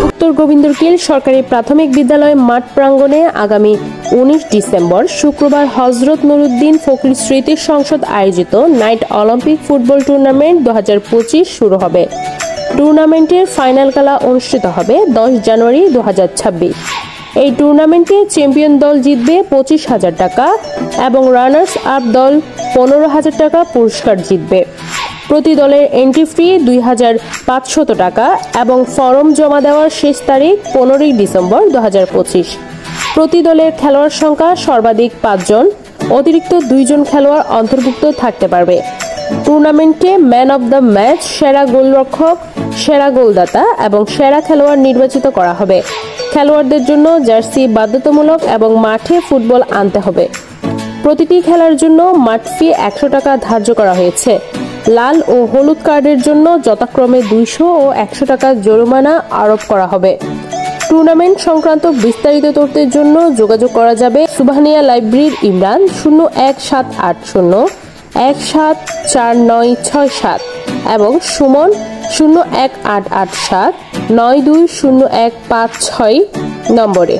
উত্তর গোবিন্দরকিল সরকারি প্রাথমিক বিদ্যালয় মাঠ প্রাঙ্গণে আগামী 19 ডিসেম্বর শুক্রবার হযরত নুরুদ্দিন ফকির স্মৃতি সংসদ আয়োজিত নাইট অলিম্পিক ফুটবল টুর্নামেন্ট 2025 শুরু হবে। টুর্নামেন্টের ফাইনাল খেলা অনুষ্ঠিত হবে 10 জানুয়ারি 2026। এই টুর্নামেন্টে চ্যাম্পিয়ন দল জিতবে 25,000 টাকা এবং রানার্স আপ দল 15,000 টাকা পুরস্কার জিতবে। প্রতি দলের এন্ট্রি ফি 2,500 টাকা এবং ফর্ম জমা দেওয়ার শেষ তারিখ 15 ডিসেম্বর 2025। প্রতি দলের খেলোয়াড় সংখ্যা সর্বাধিক 5 জন, অতিরিক্ত 2 জন খেলোয়াড় অন্তর্ভুক্ত থাকতে পারবে। টুর্নামেন্টে ম্যান অব দ্য ম্যাচ, সেরা গোলরক্ষক, সেরা গোলদাতা এবং সেরা খেলোয়াড় নির্বাচিত করা হবে। খেলোয়াড়দের জন্য জার্সি বাধ্যতামূলক এবং মাঠে ফুটবল আনতে হবে। প্রতিটি খেলার জন্য মাঠ ফি 100 টাকা ধার্য করা হয়েছে। লাল ও হলুদ কার্ডের জন্য যথাক্রমে 200 ও 100 টাকা জরিমানা আরোপ করা হবে। টুর্নামেন্ট সংক্রান্ত বিস্তারিত তথ্যের জন্য যোগাযোগ করা যাবে সুবহানিয়া লাইব্রেরির ইমরান 01780 174967 এবং সুমন 01887 920156 নম্বরে।